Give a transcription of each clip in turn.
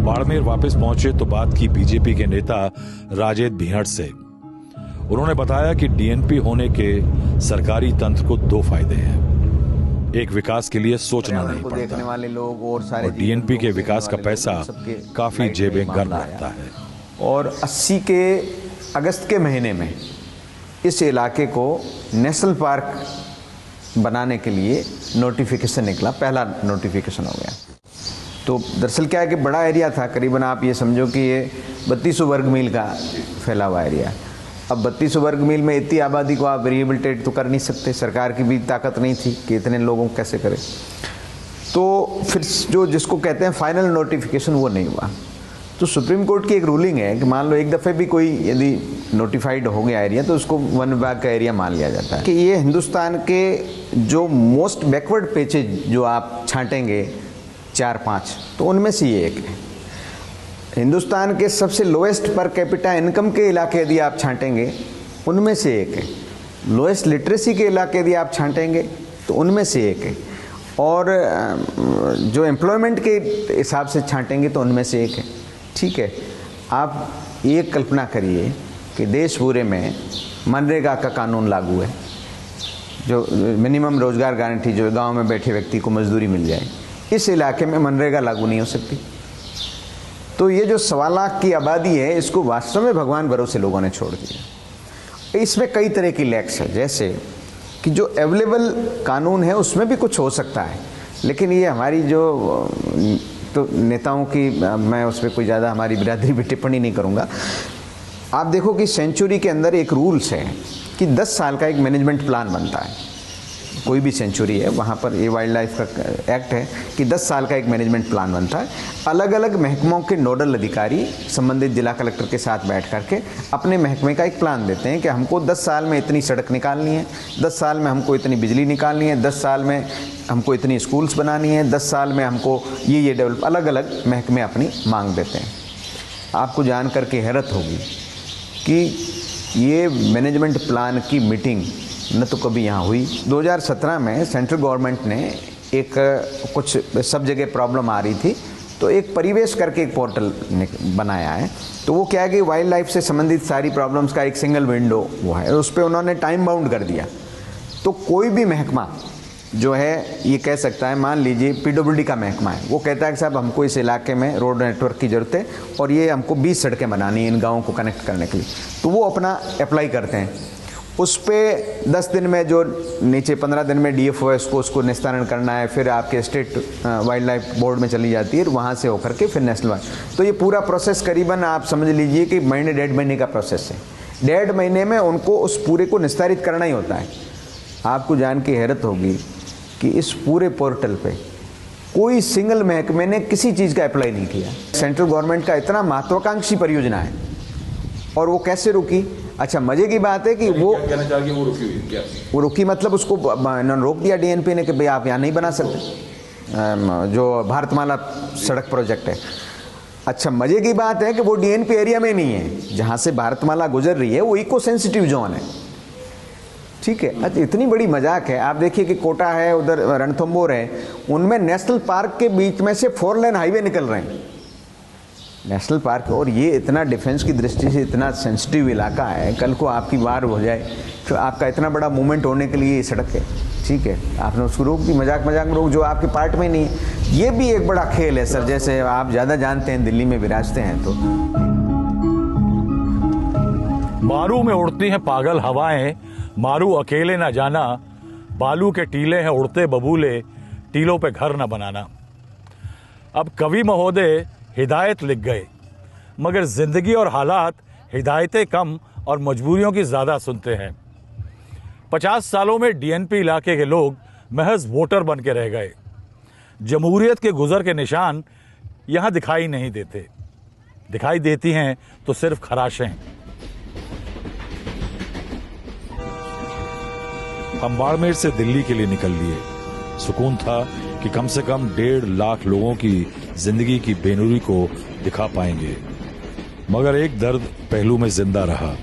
बाड़मेर वापस पहुंचे तो बात की बीजेपी के नेता राजेद भिहट से। उन्होंने बताया कि डीएनपी होने के सरकारी तंत्र को दो फायदे हैं। एक, विकास के लिए सोचना नहीं पड़ता वाले लोग और डीएनपी के विकास का पैसा काफी जेबें गर्म रखता है। और 80 के अगस्त के महीने में इस इलाके को नेशनल पार्क बनाने के लिए नोटिफिकेशन निकला, पहला नोटिफिकेशन हो गया। तो दरअसल क्या है कि बड़ा एरिया था, करीबन आप ये समझो कि ये 3200 वर्ग मील का फैला हुआ एरिया। अब 3200 वर्ग मील में इतनी आबादी को आप रिहेबिलिटेट तो कर नहीं सकते, सरकार की भी ताकत नहीं थी कि इतने लोगों को कैसे करें। तो फिर जो जिसको कहते हैं फाइनल नोटिफिकेशन वो नहीं हुआ। तो सुप्रीम कोर्ट की एक रूलिंग है कि मान लो एक दफ़े भी कोई यदि नोटिफाइड हो गया एरिया तो उसको वन विभाग का एरिया मान लिया जाता है कि ये हिंदुस्तान के जो मोस्ट बैकवर्ड पेचेज जो आप छांटेंगे 4-5 तो उनमें से ये एक है। हिंदुस्तान के सबसे लोएस्ट पर कैपिटा इनकम के इलाके यदि आप छांटेंगे उनमें से एक है। लोएस्ट लिटरेसी के इलाके यदि आप छांटेंगे तो उनमें से एक है। और जो एम्प्लॉयमेंट के हिसाब से छांटेंगे तो उनमें से एक है। ठीक है, आप ये कल्पना करिए कि देश पूरे में मनरेगा का कानून लागू है, जो मिनिमम रोजगार गारंटी, जो गांव में बैठे व्यक्ति को मजदूरी मिल जाए। इस इलाके में मनरेगा लागू नहीं हो सकती। तो ये जो 1.25 लाख की आबादी है, इसको वास्तव में भगवान भरोसे लोगों ने छोड़ दिया। इसमें कई तरह की लैक्स है, जैसे कि जो अवेलेबल कानून है उसमें भी कुछ हो सकता है, लेकिन ये हमारी जो तो नेताओं की मैं उस पर कोई ज़्यादा हमारी बिरादरी भी टिप्पणी नहीं करूँगा। आप देखो कि सेंचुरी के अंदर एक रूल्स है कि 10 साल का एक मैनेजमेंट प्लान बनता है। कोई भी सेंचुरी है वहाँ पर ये वाइल्ड लाइफ का एक्ट है कि 10 साल का एक मैनेजमेंट प्लान बनता है। अलग अलग महकमों के नोडल अधिकारी संबंधित जिला कलेक्टर के साथ बैठ करके अपने महकमे का एक प्लान देते हैं कि हमको 10 साल में इतनी सड़क निकालनी है, 10 साल में हमको इतनी बिजली निकालनी है, 10 साल में हमको इतनी स्कूल्स बनानी है, 10 साल में हमको ये डेवलप, अलग अलग महकमे अपनी मांग देते हैं। आपको जान करके हैरत होगी कि ये मैनेजमेंट प्लान की मीटिंग न तो कभी यहाँ हुई। 2017 में सेंट्रल गवर्नमेंट ने एक कुछ सब जगह प्रॉब्लम आ रही थी तो एक परिवेश करके एक पोर्टल बनाया है। तो वो क्या है कि वाइल्ड लाइफ से संबंधित सारी प्रॉब्लम्स का एक सिंगल विंडो वो है, उस पर उन्होंने टाइम बाउंड कर दिया। तो कोई भी महकमा जो है ये कह सकता है, मान लीजिए पीडब्ल्यूडी का महकमा है, वो कहता है कि साहब हमको इस इलाके में रोड नेटवर्क की ज़रूरत है और ये हमको 20 सड़कें बनानी है इन गाँवों को कनेक्ट करने के लिए। तो वो अपना अप्लाई करते हैं, उस पर 10 दिन में, जो नीचे 15 दिन में डीएफओ है उसको निस्तारण करना है, फिर आपके स्टेट वाइल्ड लाइफ बोर्ड में चली जाती है, वहाँ से होकर के फिर नेशनल वाइल्ड। तो ये पूरा प्रोसेस करीबन आप समझ लीजिए कि महीने 1.5 महीने का प्रोसेस है। 1.5 महीने में उनको उस पूरे को निस्तारित करना ही होता है। आपको जान के हैरत होगी कि इस पूरे पोर्टल पे कोई सिंगल महकमे ने किसी चीज़ का अप्लाई नहीं किया। सेंट्रल गवर्नमेंट का इतना महत्वाकांक्षी परियोजना है और वो कैसे रुकी? अच्छा, मजे की बात है कि वो रुकी मतलब उसको रोक दिया डीएनपी ने कि भाई आप यहाँ नहीं बना सकते, जो भारतमाला सड़क प्रोजेक्ट है। अच्छा, मजे की बात है कि वो डीएनपी एरिया में नहीं है, जहाँ से भारतमाला गुजर रही है वो इको सेंसिटिव जोन है। ठीक है, अच्छा इतनी बड़ी मजाक है। आप देखिए कि कोटा है, उधर रणथंबोर है, उनमें नेशनल पार्क के बीच में से 4 लेन हाईवे निकल रहे हैं, नेशनल पार्क। और ये इतना डिफेंस की दृष्टि से इतना सेंसिटिव इलाका है, कल को आपकी वार हो जाए तो आपका इतना बड़ा मूवमेंट होने के लिए ये सड़क है। ठीक है, आपने उसको रोक दी, मजाक में रोक, जो आपके पार्ट में नहीं है। ये भी एक बड़ा खेल है सर, जैसे आप ज़्यादा जानते हैं, दिल्ली में विराजते हैं। तो मारू में उड़ती हैं पागल हवाएं, मारू अकेले ना जाना, बालू के टीले हैं उड़ते बबूले, टीलों पे घर न बनाना। अब कवि महोदय हिदायत लिख गए, मगर जिंदगी और हालात हिदायतें कम और मजबूरियों की ज्यादा सुनते हैं। 50 सालों में डीएनपी इलाके के लोग महज वोटर बन के रह गए। जमहूरियत के गुजर के निशान यहां दिखाई नहीं देते, दिखाई देती हैं तो सिर्फ खराशें। हम बाड़मेर से दिल्ली के लिए निकल लिए। सुकून था कि कम से कम 1.5 लाख लोगों की जिंदगी की बेनूरी को दिखा पाएंगे, मगर एक दर्द पहलू में जिंदा रहा।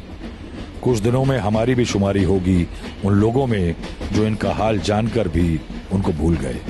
कुछ दिनों में हमारी भी शुमारी होगी उन लोगों में जो इनका हाल जानकर भी उनको भूल गए।